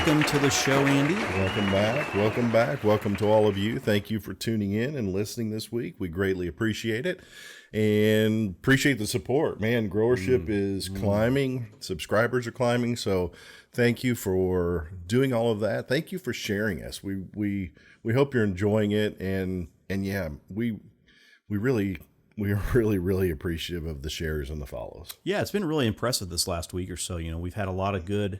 welcome to the show, Andy. Welcome back. Welcome back. Welcome to all of you. Thank you for tuning in and listening this week. We greatly appreciate it and appreciate the support. Man, growership is climbing. Subscribers are climbing. So thank you for doing all of that. Thank you for sharing us. We hope you're enjoying it. And yeah, we are really appreciative of the shares and the follows. Yeah, it's been really impressive this last week or so. You know, we've had a lot of good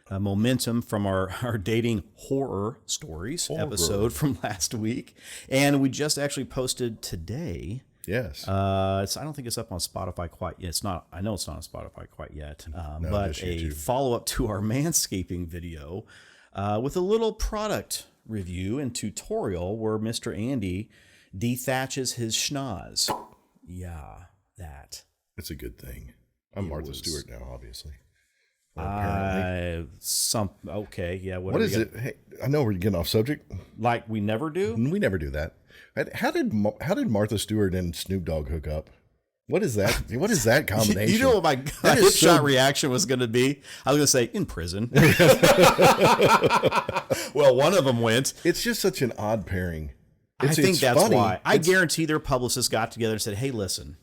momentum from our dating horror stories episode from last week. And we just actually posted today. Yes. I don't think it's up on Spotify quite yet. It's not. I know it's not on Spotify quite yet. No, but a follow-up to our manscaping video with a little product review and tutorial where Mr. Andy dethatches his schnoz. Yeah, that. It's a good thing. I'm Martha Stewart now, obviously. Okay, yeah. What is it? Hey, I know we're getting off subject. Like we never do? We never do that. How did Martha Stewart and Snoop Dogg hook up? What is that? What is that combination? You know what my hit-shot reaction was going to be? I was going to say, in prison. Well, one of them went. It's just such an odd pairing. I think that's funny. Why. I guarantee their publicists got together and said, hey, listen.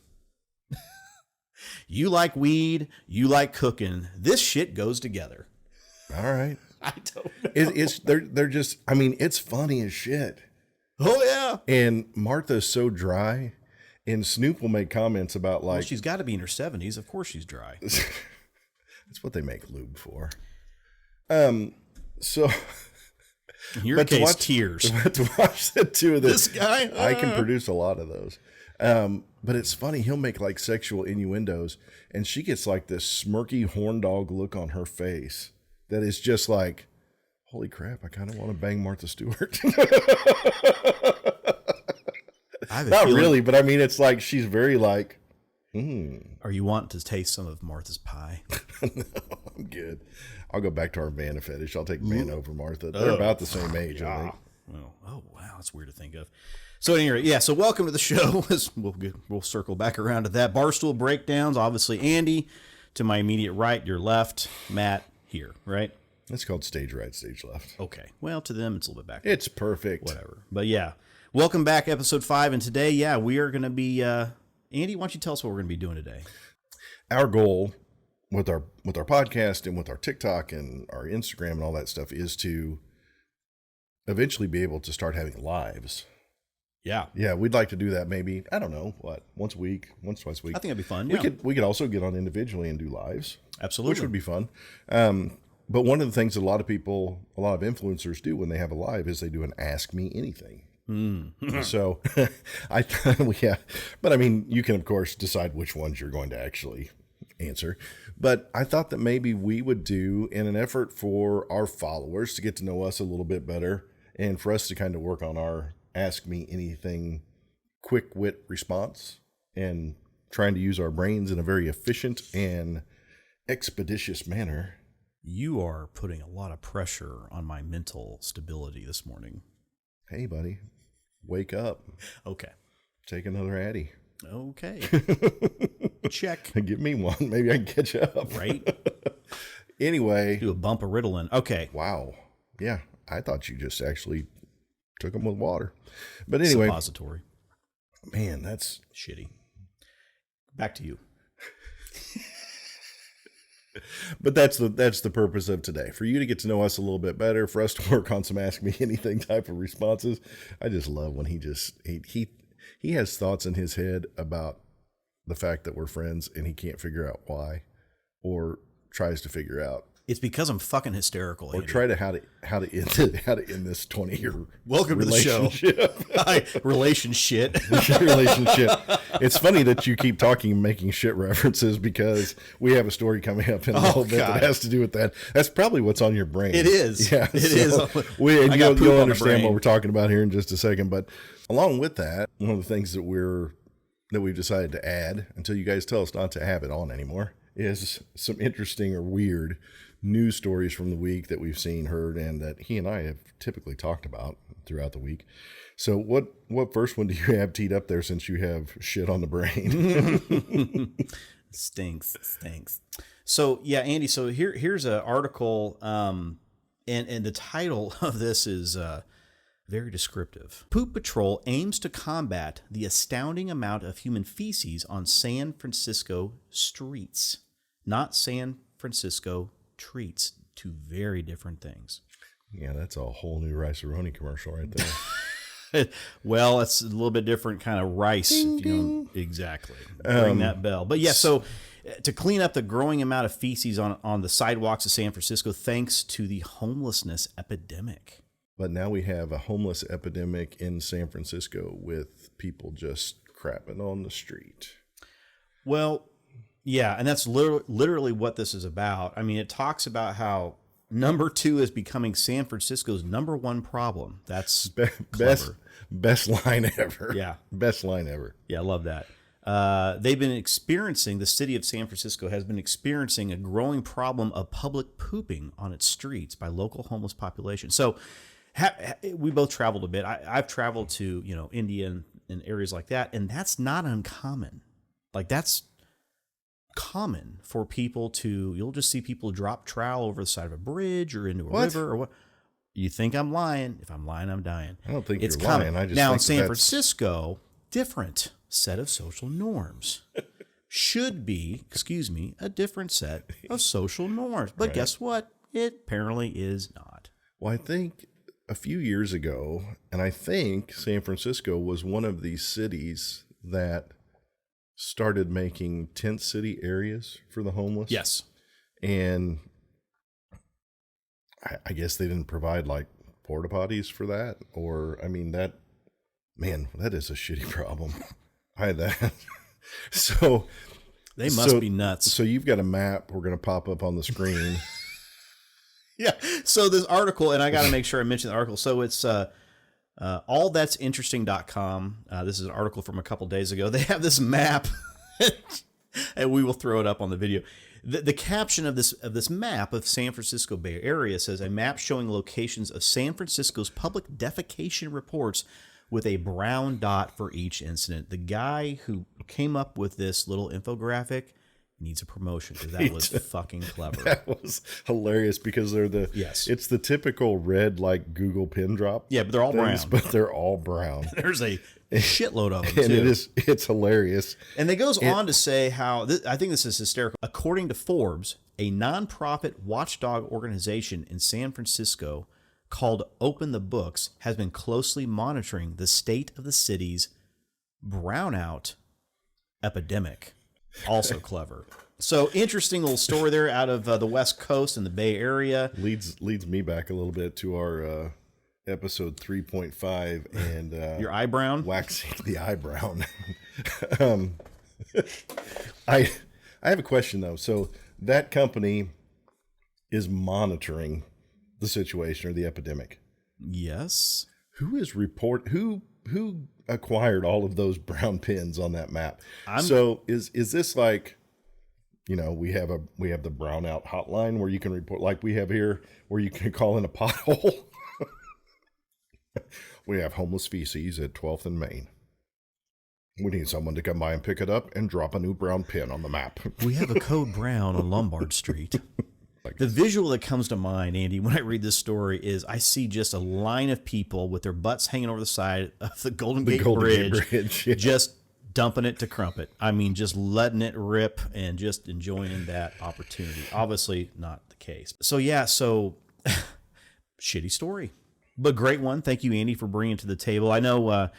You like weed, you like cooking. This shit goes together. All right. I don't know. They're just, I mean, it's funny as shit. Oh, yeah. And Martha's so dry, and Snoop will make comments about like... Well, she's got to be in her 70s. Of course she's dry. That's what they make lube for. So... In your case, tears. To watch the two of this guy, I can produce a lot of those. But it's funny. He'll make like sexual innuendos, and she gets like this smirky horn dog look on her face that is just like, holy crap! I kind of want to bang Martha Stewart. Not really, but I mean, it's like she's very like. Are you wanting to taste some of Martha's pie? No, I'm good. I'll go back to our Vanna fetish. I'll take Vanna over Martha. They're about the same age, I think. Well, oh, wow. That's weird to think of. So anyway, yeah, so welcome to the show. We'll circle back around to that. Barstool Breakdowns, obviously Andy. To my immediate right, your left, Matt here, right? It's called stage right, stage left. Okay. Well, to them, it's a little bit back. It's perfect. Whatever. But yeah, welcome back, episode 5. And today, yeah, we are going to be... Andy, why don't you tell us what we're going to be doing today? Our goal with our podcast and with our TikTok and our Instagram and all that stuff is to eventually be able to start having lives. Yeah. Yeah, we'd like to do that maybe, I don't know, once a week, twice a week. I think that'd be fun. We could also get on individually and do lives. Absolutely. Which would be fun. But one of the things that a lot of influencers do when they have a live is they do an Ask Me Anything. So but I mean, you can of course decide which ones you're going to actually answer, but I thought that maybe we would do, in an effort for our followers to get to know us a little bit better and for us to kind of work on our Ask Me Anything quick wit response and trying to use our brains in a very efficient and expeditious manner. You are putting a lot of pressure on my mental stability this morning. Hey, buddy, wake up. Okay. Take another Addy. Okay. Check. Give me one. Maybe I can catch up. Right? Anyway. Do a bump of Ritalin. Okay. Wow. Yeah. I thought you just actually took them with water. But anyway. Suppository. Man, that's shitty. Back to you. But that's the purpose of today, for you to get to know us a little bit better, for us to work on some Ask Me Anything type of responses. I just love when he has thoughts in his head about the fact that we're friends and he can't figure out why, or tries to figure out. It's because I'm fucking hysterical. Or Andy. Try to how to end this 20-year welcome to the show. Relationship. Relationship. It's funny that you keep talking and making shit references, because we have a story coming up in a little bit that has to do with that. That's probably what's on your brain. It is. Yeah, it is. You'll understand what we're talking about here in just a second. But along with that, one of the things that we've decided to add, until you guys tell us not to have it on anymore, is some interesting or weird news stories from the week that we've seen, heard, and that he and I have typically talked about throughout the week. So what first one do you have teed up there, since you have shit on the brain? Stinks. So yeah, Andy, so here's an article, And the title of this is very descriptive. Poop Patrol aims to combat the astounding amount of human feces on San Francisco streets. Not San Francisco treats. Two very different things. Yeah, that's a whole new Rice-A-Roni commercial right there. Well, it's a little bit different kind of rice. Ding, if you know, exactly. Ring that bell. But yeah, so to clean up the growing amount of feces on the sidewalks of San Francisco, thanks to the homelessness epidemic. But now we have a homeless epidemic in San Francisco with people just crapping on the street. Well, yeah, and that's literally what this is about. I mean, it talks about how number 2 is becoming San Francisco's number 1 problem. That's best line ever. Yeah. Best line ever. Yeah, I love that. They've been experiencing, the city of San Francisco has been experiencing a growing problem of public pooping on its streets by local homeless population. So we both traveled a bit. I've traveled to, India and areas like that, and that's not uncommon. Like, that's common for people you'll just see people drop trowel over the side of a bridge or into a river or what. You think I'm lying? If I'm lying, I'm dying. I don't think it's you're common. lying. I just now think in San Francisco, different set of social norms. Should be, a different set of social norms. But Right. Guess what? It apparently is not. Well, I think a few years ago, and I think San Francisco was one of these cities that started making tent city areas for the homeless. Yes. And I guess they didn't provide like porta potties for that. Or, I mean, that is a shitty problem. I had that. So they must be nuts. So you've got a map we're going to pop up on the screen. Yeah. So this article, and I got to make sure I mention the article. So it's allthat'sinteresting.com. This is an article from a couple days ago. They have this map, and we will throw it up on the video. The caption of this map of San Francisco Bay Area says, a map showing locations of San Francisco's public defecation reports with a brown dot for each incident. The guy who came up with this little infographic needs a promotion because that was fucking clever. That was hilarious because it's the typical red like Google pin drop. Yeah, but they're all brown. But they're all brown. There's a shitload of them and too. It's hilarious. And they goes on to say how I think this is hysterical. According to Forbes, a nonprofit watchdog organization in San Francisco called Open the Books has been closely monitoring the state of the city's brownout epidemic. Also clever. So interesting little story there out of the West Coast and the Bay Area. Leads me back a little bit to our episode 3.5 and your eyebrow waxing the eyebrow. I have a question though. So that company is monitoring the situation or the epidemic. Yes. Who acquired all of those brown pins on that map? So is this like, we have the brownout hotline where you can report, like we have here, where you can call in a pothole. We have homeless feces at 12th and Main. We need someone to come by and pick it up and drop a new brown pin on the map. We have a code brown on Lombard Street. The visual that comes to mind, Andy, when I read this story is I see just a line of people with their butts hanging over the side of the Golden Gate Bridge, yeah. Just dumping it to crumpet. I mean, just letting it rip and just enjoying that opportunity. Obviously not the case. So, yeah, shitty story, but great one. Thank you, Andy, for bringing it to the table. I know,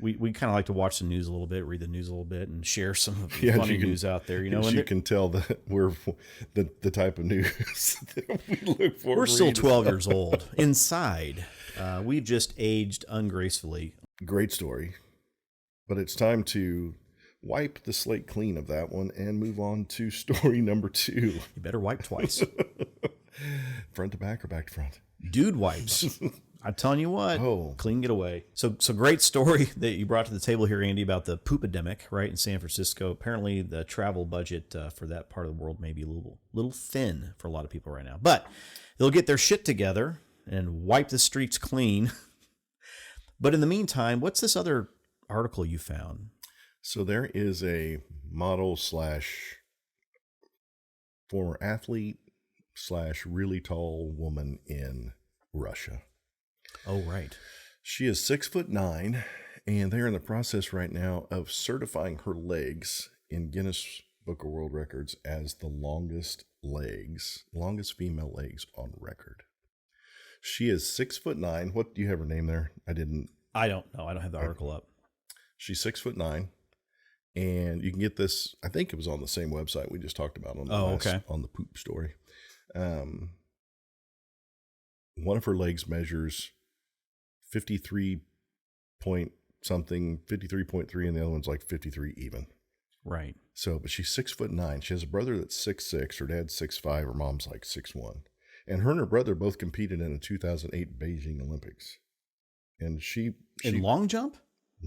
we kind of like to watch the news a little bit, read the news a little bit, and share some of the funny news out there. You can tell that we're the type of news that we look for. We're still 12 years old. Inside, we've just aged ungracefully. Great story, but it's time to wipe the slate clean of that one and move on to story number 2. You better wipe twice. Front to back or back to front? Dude wipes. I'm telling you what, clean getaway. So great story that you brought to the table here, Andy, about the Poopadamic, right, in San Francisco. Apparently, the travel budget for that part of the world may be a little thin for a lot of people right now. But they'll get their shit together and wipe the streets clean. But in the meantime, what's this other article you found? So there is a model / former athlete / really tall woman in Russia. Oh, right. She is 6'9", and they're in the process right now of certifying her legs in Guinness Book of World Records as the longest female legs on record. She is 6'9". What do you have her name there? I don't know. I don't have the article up. She's 6'9", and you can get this. I think it was on the same website we just talked about on the poop story. One of her legs measures 53 point something, 53.3, and the other one's like 53 even. Right. So, but she's 6'9". She has a brother that's 6'6". Her dad's 6'5". Her mom's like 6'1". And her and her brother both competed in the 2008 Beijing Olympics. And she in long jump?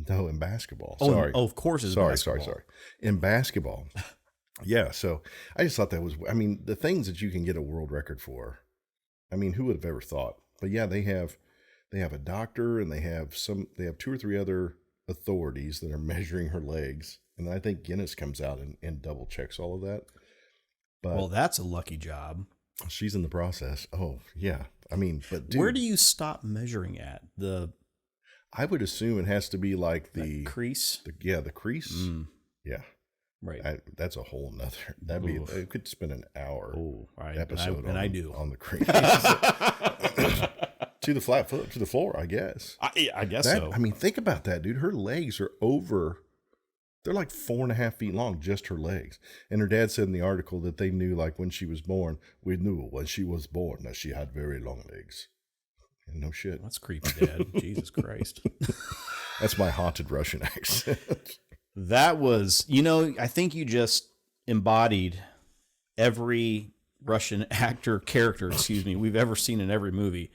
No, in basketball. Oh, sorry. Oh, of course it's basketball. Sorry. In basketball. Yeah, so I just thought that was, I mean, the things that you can get a world record for. I mean, who would have ever thought? But yeah, they have a doctor, and they have 2 or 3 other authorities that are measuring her legs. And I think Guinness comes out and double checks all of that. But well, that's a lucky job. She's in the process. Oh, yeah. I mean, but dude, where do you stop measuring at? I would assume it has to be like the crease. The crease. Yeah. Right. That's a whole nother. It could spend an hour episode on the crease. To the flat foot, to the floor, I guess. I guess so. I mean, think about that, dude. Her legs are over. They're like 4.5 feet long, just her legs. And her dad said in the article that they knew, like, when she was born, we knew when she was born that she had very long legs. And no shit. That's creepy, Dad. Jesus Christ. That's my haunted Russian accent. That was, I think you just embodied every Russian character, we've ever seen in every movie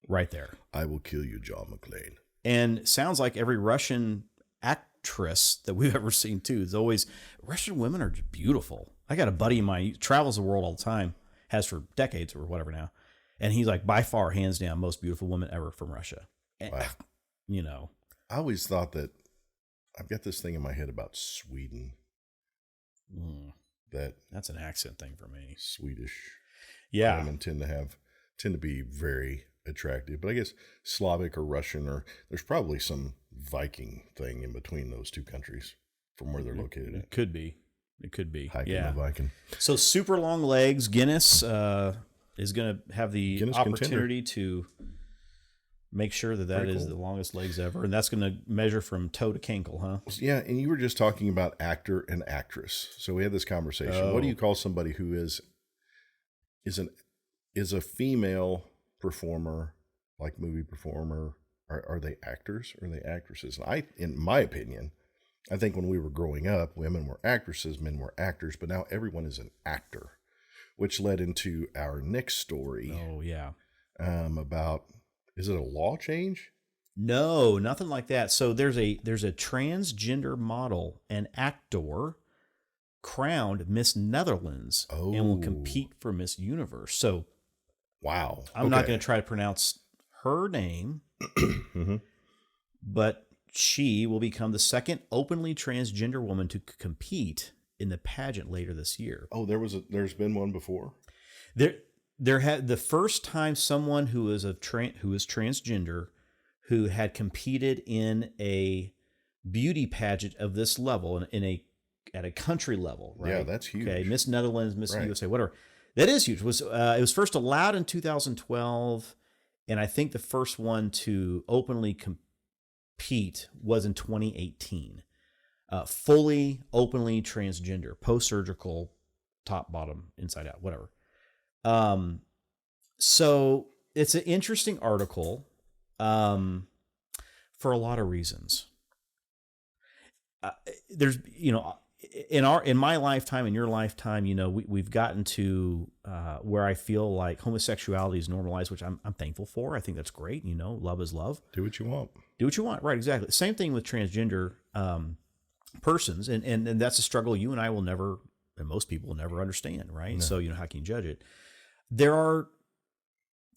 right there. I will kill you, John McClane. And sounds like every Russian actress that we've ever seen too. It's always, Russian women are just beautiful. I got a buddy of mine, he travels the world all the time, has for decades or whatever now. And he's like, by far, hands down, most beautiful woman ever from Russia. Wow. I always thought that, I've got this thing in my head about Sweden. That's an accent thing for me. Swedish. Yeah. Women tend to be very attractive, but I guess Slavic or Russian, or there's probably some Viking thing in between those two countries from where they're located at. It could be. Hiking the Viking. So super long legs. Guinness is going to have the Guinness opportunity to make sure that is the longest legs ever. And that's going to measure from toe to cankle, huh? Yeah. And you were just talking about actor and actress. So we had this conversation. Oh. What do you call somebody who is a female performer, like movie performer? Are they actors or are they actresses? And in my opinion, I think when we were growing up, women were actresses, men were actors, but now everyone is an actor, which led into our next story. Oh, yeah. About, is it a law change? No, nothing like that. So there's a transgender model and actor crowned Miss Netherlands and will compete for Miss Universe. So, wow. I'm not going to try to pronounce her name, but she will become the second openly transgender woman to compete in the pageant later this year. Oh, there's been one before? There had the first time someone who is transgender who had competed in a beauty pageant of this level at a country level, right? Yeah, that's huge. Okay, Miss Netherlands, Miss USA, whatever. That is huge. It was first allowed in 2012, and I think the first one to openly compete was in 2018. Fully, openly transgender, post-surgical, top, bottom, inside out, whatever. So it's an interesting article for a lot of reasons. There's, in my lifetime, in your lifetime, we've gotten to where I feel like homosexuality is normalized, which I'm thankful for. I think that's great. Love is love. Do what you want. Do what you want. Right. Exactly. Same thing with transgender persons. And that's a struggle you and I will never, and most people will never understand. Right. No. So, how can you judge it? There are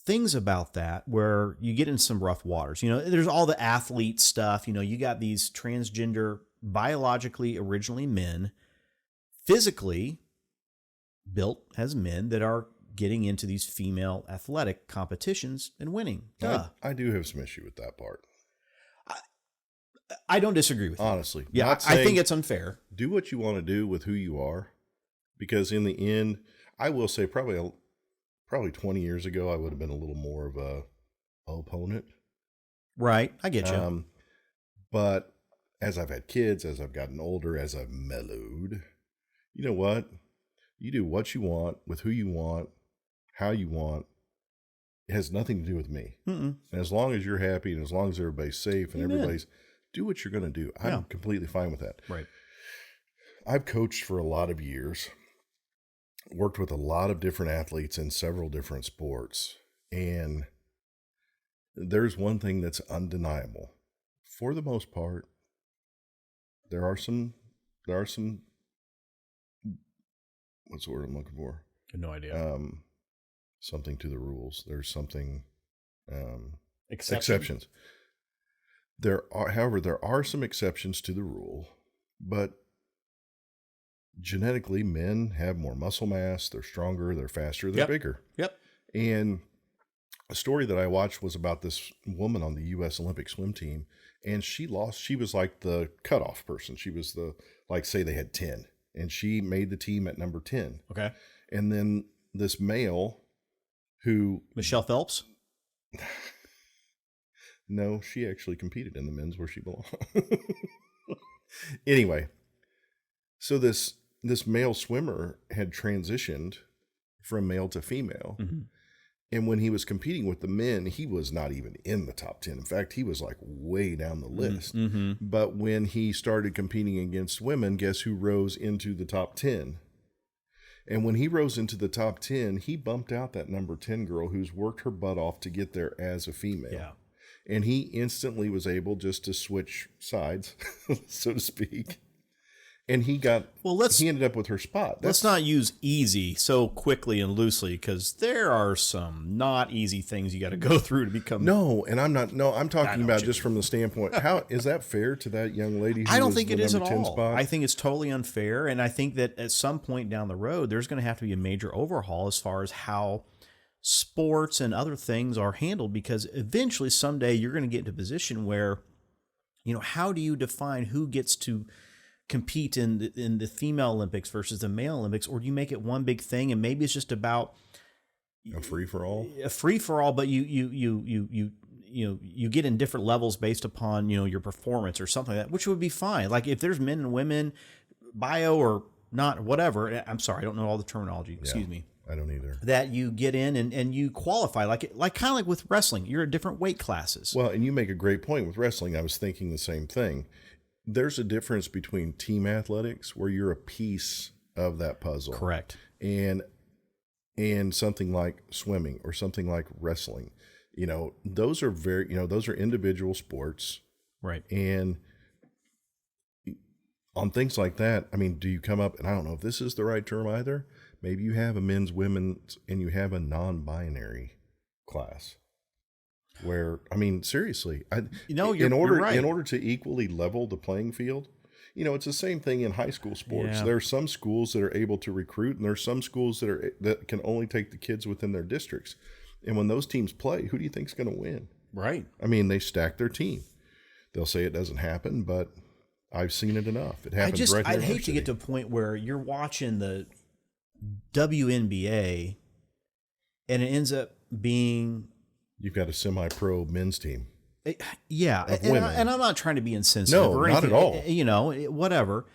things about that where you get in some rough waters. There's all the athlete stuff. You got these transgender, biologically originally men, physically built as men that are getting into these female athletic competitions and winning. Duh. I do have some issue with that part. I don't disagree with you. Honestly. Yeah, I think it's unfair. Do what you want to do with who you are. Because in the end, I will say probably 20 years ago, I would have been a little more of a opponent. Right. I get you. But as I've had kids, as I've gotten older, as I've mellowed, you know what? You do what you want with who you want, how you want. It has nothing to do with me. And as long as you're happy and as long as everybody's safe and everybody's, do what you're going to do. I'm completely fine with that. Right. I've coached for a lot of years, worked with a lot of different athletes in several different sports. And there's one thing that's undeniable. For the most part, there are some, what's the word I'm looking for? No idea. Something to the rules. There's something, Exceptions. However, there are some exceptions to the rule, but genetically men have more muscle mass. They're stronger, they're faster, they're bigger. Yep. And a story that I watched was about this woman on the U.S. Olympic swim team, and she was like the cutoff person. She was say they had 10, and she made the team at number 10. Okay. And then this male who... Michelle Phelps? No, she actually competed in the men's where she belonged. Anyway, so this male swimmer had transitioned from male to female. And when he was competing with the men, he was not even in the top 10. In fact, he was like way down the list. But when he started competing against women, guess who rose into the top 10? And when he rose into the top 10, he bumped out that number 10 girl who's worked her butt off to get there as a female. Yeah. And he instantly was able just to switch sides, so to speak. And he ended up with her spot. Let's not use easy so quickly and loosely, because there are some not easy things you got to go through to become. I'm talking about just from the standpoint. How is that fair to that young lady? I don't think it is at all. Spot? I think it's totally unfair. And I think that at some point down the road, there's going to have to be a major overhaul as far as how sports and other things are handled, because eventually someday you're going to get into a position where, how do you define who gets to compete in the female Olympics versus the male Olympics? Or do you make it one big thing and maybe it's just about a free for all, but you get in different levels based upon, your performance or something like that, which would be fine. Like if there's men and women, bio or not, whatever. I'm sorry, I don't know all the terminology. Excuse me. I don't either. That you get in and you qualify, like kind of like with wrestling, you're at different weight classes. Well, and you make a great point with wrestling. I was thinking the same thing. There's a difference between team athletics where you're a piece of that puzzle. Correct. And something like swimming or something like wrestling, those are those are individual sports. Right. And on things like that, I mean, do you come up, and I don't know if this is the right term either. Maybe you have a men's, women's, and you have a non-binary class where, I mean, seriously, you're right. In order to equally level the playing field, it's the same thing in high school sports. Yeah. There are some schools that are able to recruit, and there are some schools that can only take the kids within their districts. And when those teams play, who do you think is going to win? Right. I mean, they stack their team. They'll say it doesn't happen, but I've seen it enough. It happens right here. I'd hate to get to a point where you're watching the WNBA and it ends up being, you've got a semi-pro men's team. Yeah. And I'm not trying to be insensitive or anything, not at all. Whatever.